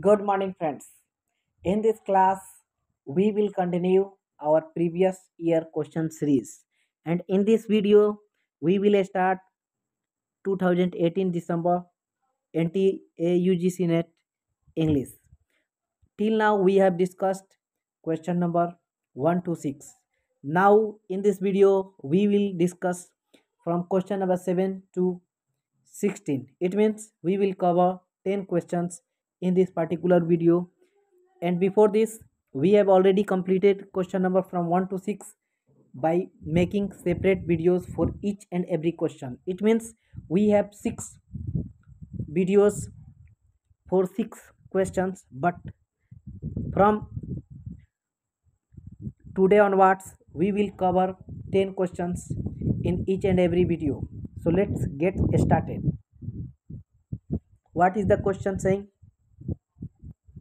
Good morning, friends. In this class, we will continue our previous year question series. And in this video, we will start 2018 December ntaugcnet English. Till now, we have discussed question number 1 to 6. Now, in this video, we will discuss from question number 7 to 16. It means we will cover 10 questions in this particular video. And before this, we have already completed question number from 1 to 6 by making separate videos for each and every question. It means we have 6 videos for 6 questions, but from today onwards we will cover 10 questions in each and every video. So let's get started. What is the question saying?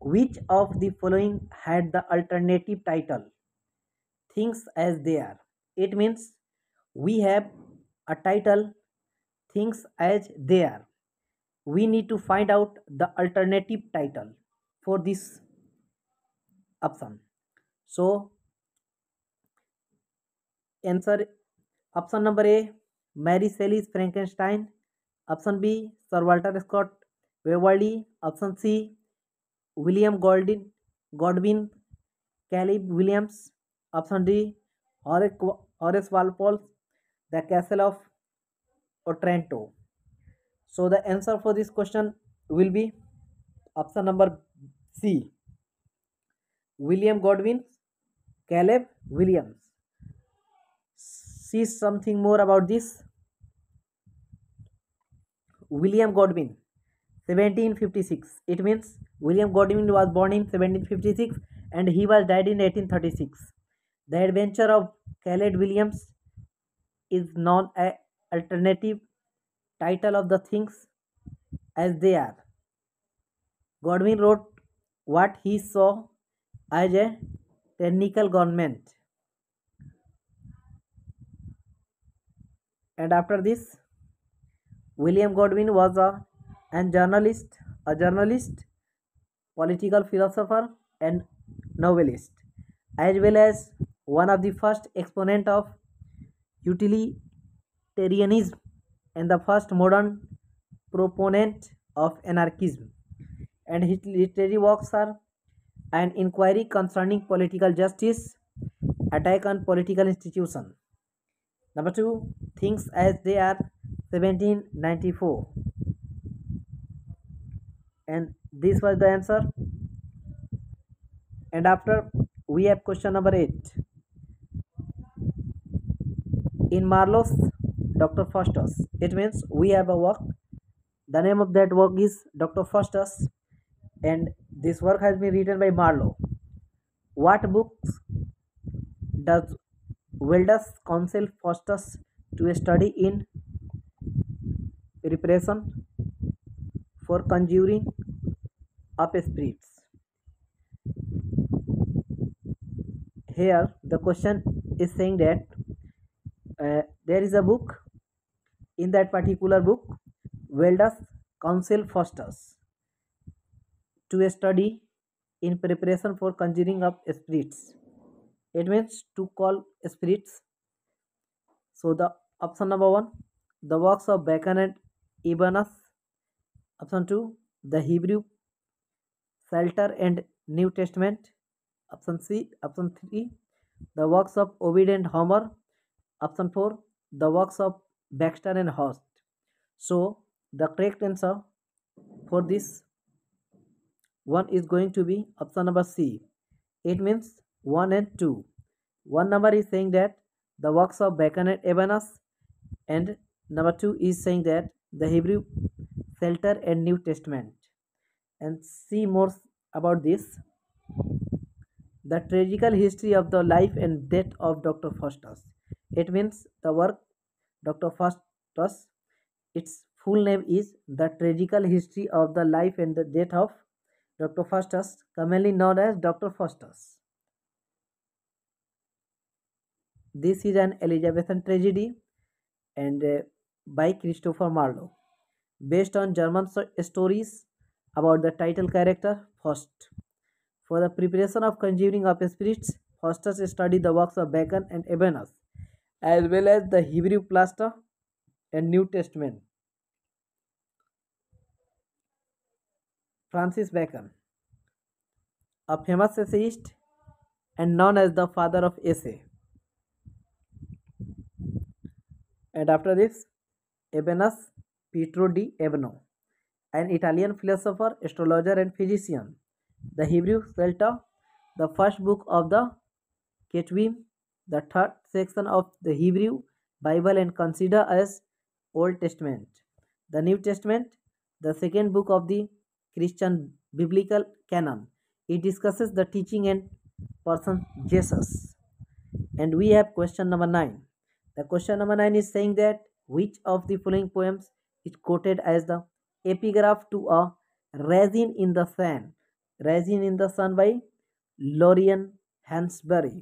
Which of the following had the alternative title Things as They Are? It means we have a title Things as They Are. We need to find out the alternative title for this option. So answer option number A, Mary Shelley's Frankenstein. Option B, Sir Walter Scott Waverley. Option C, William Godwin Caleb Williams. Option D, Horace Walpole The Castle of Otranto. So the answer for this question will be option number C, William Godwin Caleb Williams. See something more about this. William Godwin 1756. It means William Godwin was born in 1756 and he was died in 1836. The Adventure of Caleb Williams is known as alternative title of the Things as They Are. Godwin wrote what he saw as a technical government, and after this William Godwin was a journalist, political philosopher and novelist, as well as one of the first exponent of utilitarianism and the first modern proponent of anarchism. And his literary works are An Inquiry Concerning Political Justice, Attack on Political Institutions. Number 2, Things as They Are, 1794. And this was the answer. And after we have question number 8. In Marlowe's Dr. Faustus. It means we have a work. The name of that work is Dr. Faustus, and this work has been written by Marlowe. What books does Wilders counsel Faustus to study in preparation for conjuring up spirits? Here the question is saying that there is a book. In that particular book, Wilders counsel Faustus to study in preparation for conjuring up spirits. It means to call spirits. So the option number 1, the works of Bacon and Ebanus. Option 2, the Hebrew Psalter and New Testament. Option 3, the works of Ovid and Homer. Option 4, the works of Baxter and Host. So the correct answer for this one is going to be option number C. It means 1 and 2. One number is saying that the works of Bacon and Ebanus, and number 2 is saying that the Hebrew Psalter and New Testament. And see more about this. The tragical history of the life and death of Dr. Faustus. It means the work Dr. Faustus, its full name is The Tragical History of the Life and the Death of Dr. Faustus, commonly known as Dr. Faustus. This is an Elizabethan tragedy and by Christopher Marlowe, based on German stories About the title character, Faust. For the preparation of conjuring of spirits, Faustus studied the works of Bacon and Ebenus, as well as the Hebrew plaster and New Testament. Francis Bacon, a famous essayist and known as the father of essay. And after this, Ebenus Pietro di Ebno, an Italian philosopher, astrologer, and physician. The Hebrew Psalter, the first book of the Ketuvim, the third section of the Hebrew Bible and considered as Old Testament. The New Testament, the second book of the Christian biblical canon. It discusses the teaching and person Jesus. And we have question number 9. The question number 9 is saying that which of the following poems is quoted as the epigraph to a Raisin in the Sun? Raisin in the Sun by Lorian Hansberry.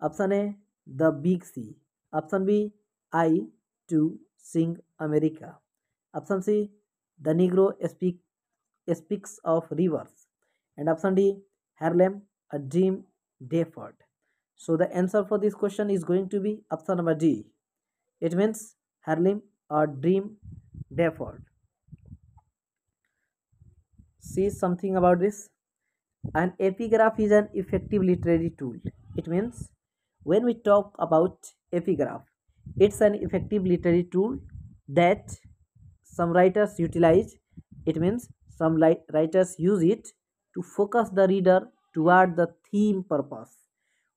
Option A, The Big Sea. Option B, I to Sing America. Option C, The Negro Speaks of Rivers. And option D, Harlem, A Dream Deferred. So the answer for this question is going to be option number D. It means Harlem, A Dream Deferred. See something about this. An epigraph is an effective literary tool. It means when we talk about epigraph, it's an effective literary tool that some writers utilize. It means some writers use it to focus the reader toward the theme purpose.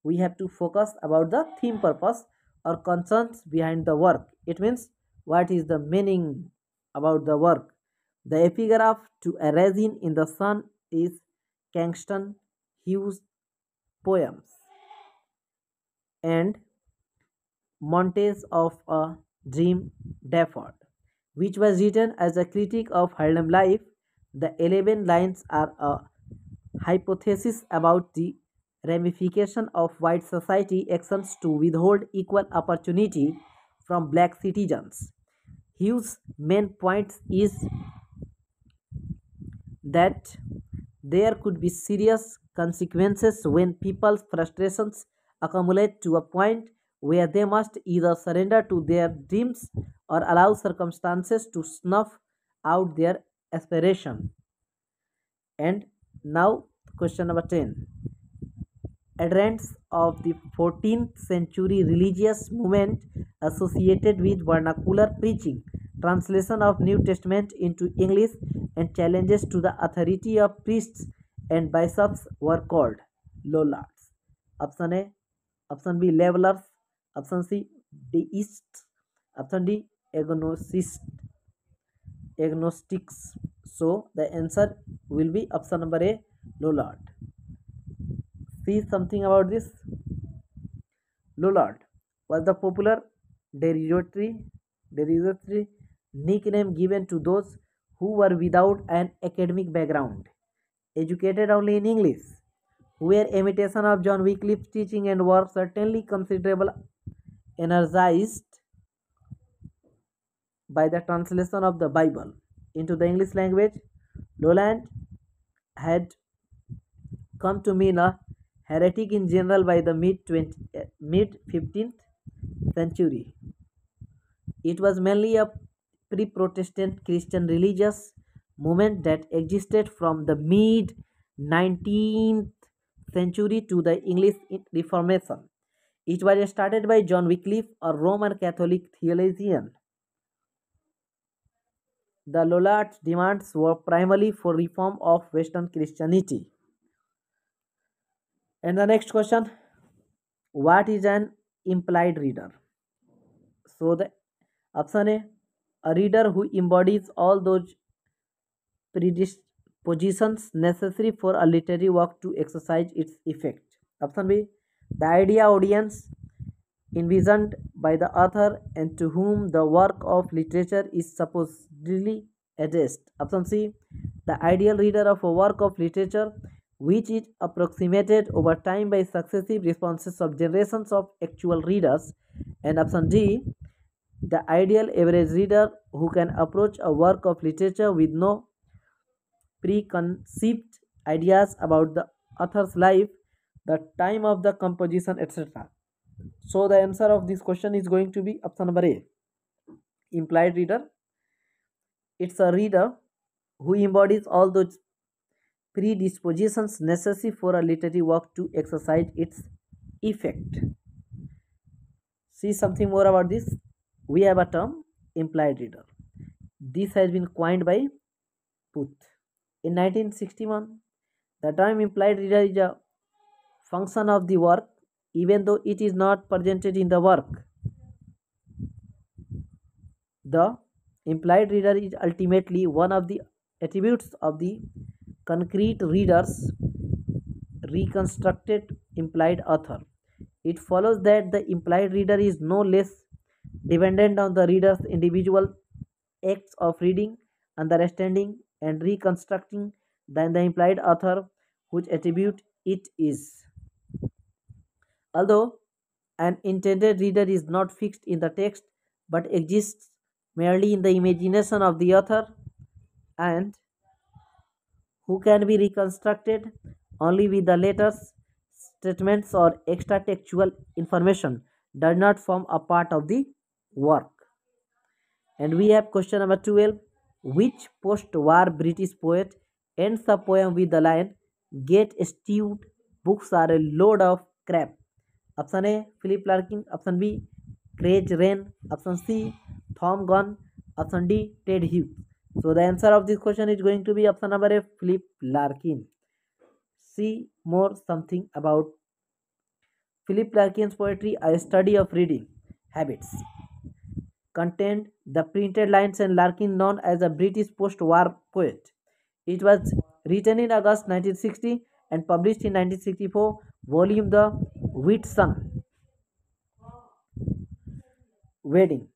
We have to focus about the theme purpose or concerns behind the work. It means what is the meaning about the work. The epigraph to A Raisin in the Sun is Kingston Hughes' poems and Montes of a Dream Deferred, which was written as a critique of Harlem life. The 11 lines are a hypothesis about the ramification of white society actions to withhold equal opportunity from black citizens. Hughes' main point is that there could be serious consequences when people's frustrations accumulate to a point where they must either surrender to their dreams or allow circumstances to snuff out their aspiration. And now, question number 10. Adherents of the 14th century religious movement associated with vernacular preaching, translation of New Testament into English, and challenges to the authority of priests and bishops were called Lollards. Option A, option B, levelers, option C, deists, option D, agnostics. So the answer will be option number A, Lollard. See something about this. Lollard was the popular derogatory nickname given to those who were without an academic background, educated only in English, who were imitation of John Wycliffe's teaching and were certainly considerable energized by the translation of the Bible into the English language. Lolland had come to mean a heretic in general by the mid 15th century. It was mainly a pre-Protestant Christian religious movement that existed from the mid 19th century to the English Reformation. It was started by John Wycliffe, a Roman Catholic theologian. The Lollards' demands were primarily for reform of Western Christianity. And the next question, what is an implied reader? So the option a reader who embodies all those predispositions necessary for a literary work to exercise its effect. Option B, the idea audience envisioned by the author and to whom the work of literature is supposedly addressed. Option C, the ideal reader of a work of literature which is approximated over time by successive responses of generations of actual readers. And option D, the ideal average reader who can approach a work of literature with no preconceived ideas about the author's life, the time of the composition, etc. So the answer of this question is going to be option number A. Implied reader. It's a reader who embodies all those predispositions necessary for a literary work to exercise its effect. See something more about this. We have a term implied reader. This has been coined by Puth. In 1961, the term implied reader is a function of the work even though it is not presented in the work. The implied reader is ultimately one of the attributes of the concrete reader's reconstructed implied author. It follows that the implied reader is no less dependent on the reader's individual acts of reading, understanding, and reconstructing than the implied author whose attribute it is. Although an intended reader is not fixed in the text but exists merely in the imagination of the author and who can be reconstructed only with the letters, statements, or extra textual information, does not form a part of the work. And we have question number 12. Which post-war British poet ends the poem with the line, "Get stewed, books are a load of crap"? Option A, Philip Larkin. Option B, Craig Rain. Option C, Tom Gunn. Option D, Ted Hughes. So the answer of this question is going to be option number A, Philip Larkin. See more something about Philip Larkin's poetry, A Study of Reading Habits. Contained the printed lines and Larkin, known as a British post-war poet. It was written in August 1960 and published in 1964, volume The Whitsun Wedding.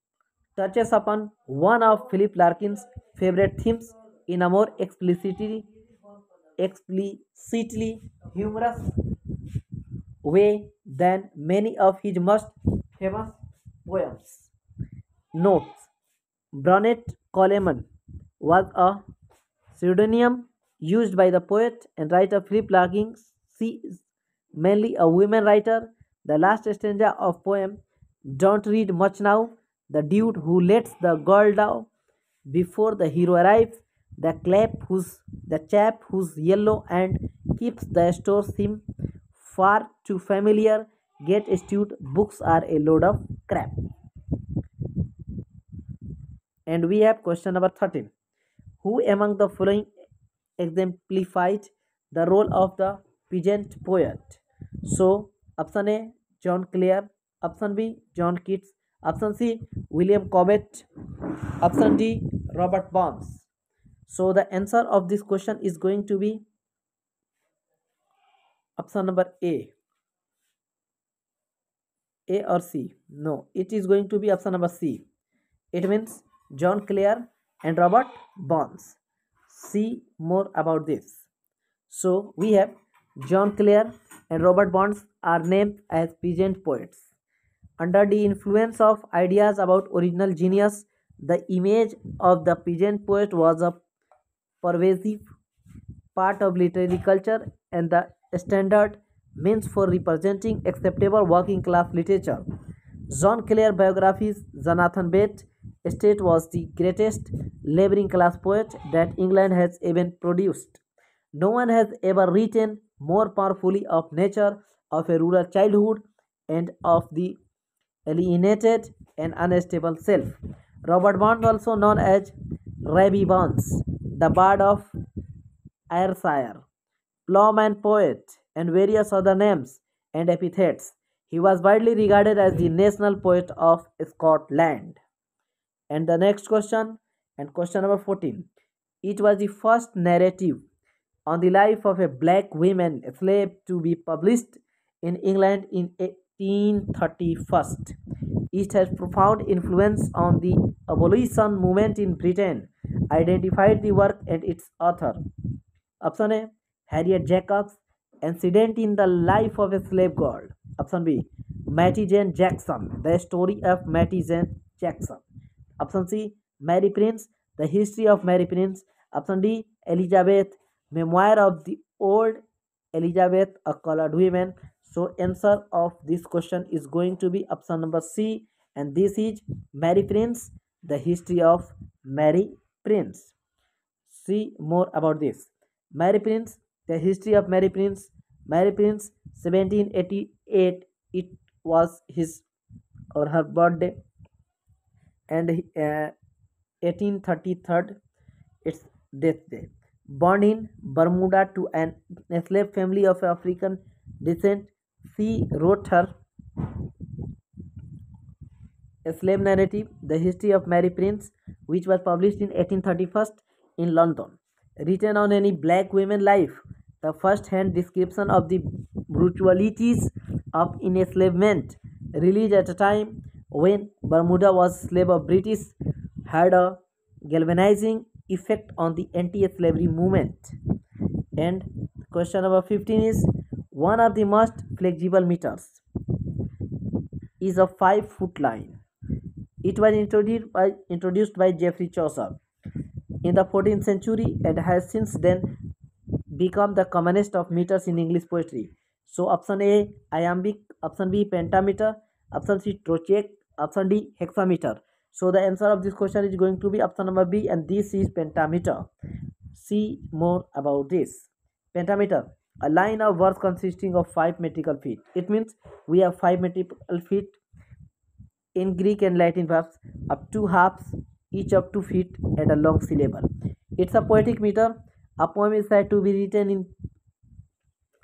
Touches upon one of Philip Larkin's favorite themes in a more explicitly humorous way than many of his most famous poems. Notes: Brunet Coleman was a pseudonym used by the poet and writer Philip Larkin. She is mainly a women writer. The last stanza of poem, "Don't read much now," the dude who lets the girl down before the hero arrives, the chap who's yellow and keeps the store seem far too familiar, get stewed, books are a load of crap. And we have question number 13. Who among the following exemplified the role of the peasant poet? So, option A, John Clare. Option B, John Keats. Option C, William Cobbett. Option D, Robert Burns. So, the answer of this question is going to be option number A. A or C? No, it is going to be option number C. It means John Clare and Robert Burns. See more about this. So we have John Clare and Robert Burns are named as peasant poets. Under the influence of ideas about original genius, the image of the peasant poet was a pervasive part of literary culture and the standard means for representing acceptable working class literature. John Clare biographies Jonathan Bate state was the greatest laboring class poet that England has even produced. No one has ever written more powerfully of nature, of a rural childhood, and of the alienated and unstable self. Robert Burns, also known as Rabbi Burns, the bard of Ayrshire, plowman poet, and various other names and epithets. He was widely regarded as the national poet of Scotland. And the next question, and question number 14. It was the first narrative on the life of a black woman slave to be published in England in 1831. It has profound influence on the abolition movement in Britain. Identified the work and its author. Option A, Harriet Jacobs, Incident in the Life of a Slave Girl. Option B, Mattie Jane Jackson, The Story of Mattie Jane Jackson. Option C, Mary Prince, The History of Mary Prince. Option D, Elizabeth Memoir of the Old Elizabeth, a Colored Woman. So answer of this question is going to be option number C, and this is Mary Prince, the history of Mary Prince. See more about this. Mary Prince, the history of Mary Prince. Mary Prince, 1788, it was his or her birthday, and 1833 its death day. Born in Bermuda to an enslaved family of African descent, she wrote her slave narrative, The History of Mary Prince, which was published in 1831 in London. Written on any black women's life, the first-hand description of the brutalities of enslavement, released at a time when Bermuda was slave of British, had a galvanizing effect on the anti-slavery movement. And question number 15 is, one of the most flexible meters is a 5-foot line. It was introduced by Geoffrey Chaucer in the 14th century and has since then become the commonest of meters in English poetry. So option A, iambic; option B, pentameter; option C, trochaic; option D, hexameter. So the answer of this question is going to be option number B, and this is pentameter. See more about this. Pentameter, a line of verse consisting of 5 metrical feet. It means we have 5 metrical feet in Greek and Latin verbs of 2 halves, each of 2 feet, and a long syllable. It's a poetic meter. A poem is said to be written in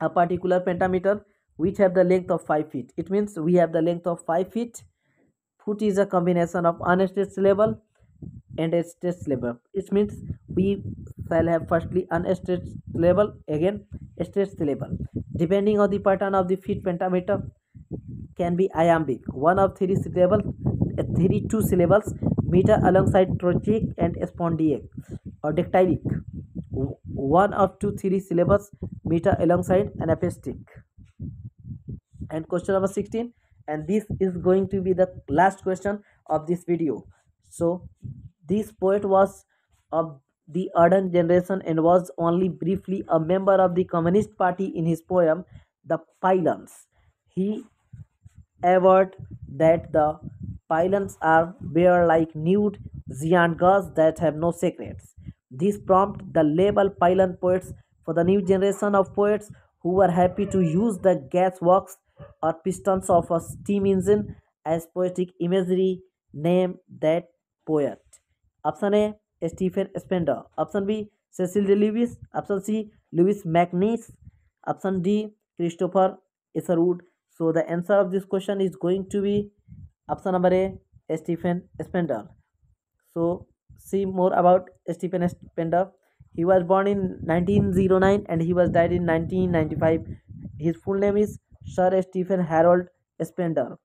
a particular pentameter which have the length of 5 feet. It means we have the length of 5 feet. Foot is a combination of unstressed syllable and a stressed syllable. It means we shall have firstly unstressed syllable, again stressed syllable. Depending on the pattern of the feet, pentameter can be iambic, one of 3 syllables, 2 syllables, meter alongside trochaic and spondiac, or dactylic, one of 3 syllables, meter alongside anapestic. And question number 16, and this is going to be the last question of this video. So this poet was of the ardent generation and was only briefly a member of the Communist Party. In his poem The Pylons, he averred that the pylons are bare like nude giant gods that have no secrets. This prompted the label pylon poets for the new generation of poets who were happy to use the gas works or pistons of a steam engine as poetic imagery. Name that poet. Option A, Stephen Spender. Option B, Cecil de Lewis. Option C, Louis MacNeice. Option D, Christopher Isherwood. So the answer of this question is going to be option number A, Stephen Spender. So see more about Stephen Spender. He was born in 1909 and he was died in 1995. His full name is Sir Stephen Harold Spender.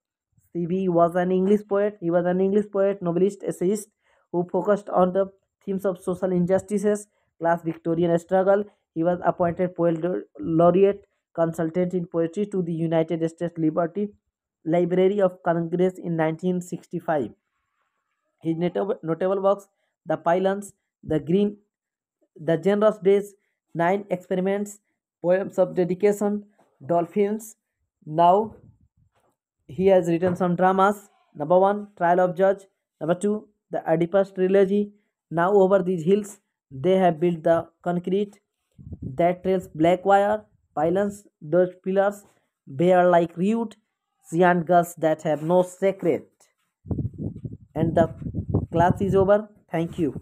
CB was an English poet. He was an English poet, novelist, essayist who focused on the themes of social injustices, class Victorian struggle. He was appointed poet laureate, consultant in poetry to the United States Liberty Library of Congress in 1965. His notable works, The Pylons, The Generous Days, 9 Experiments, Poems of Dedication, Dolphins. Now he has written some dramas. Number 1, Trial of Judge. Number 2, The Oedipus Trilogy. Now over these hills, they have built the concrete that trails black wire. Pylons, those pillars, bare like rude giant gods that have no secret. And the class is over. Thank you.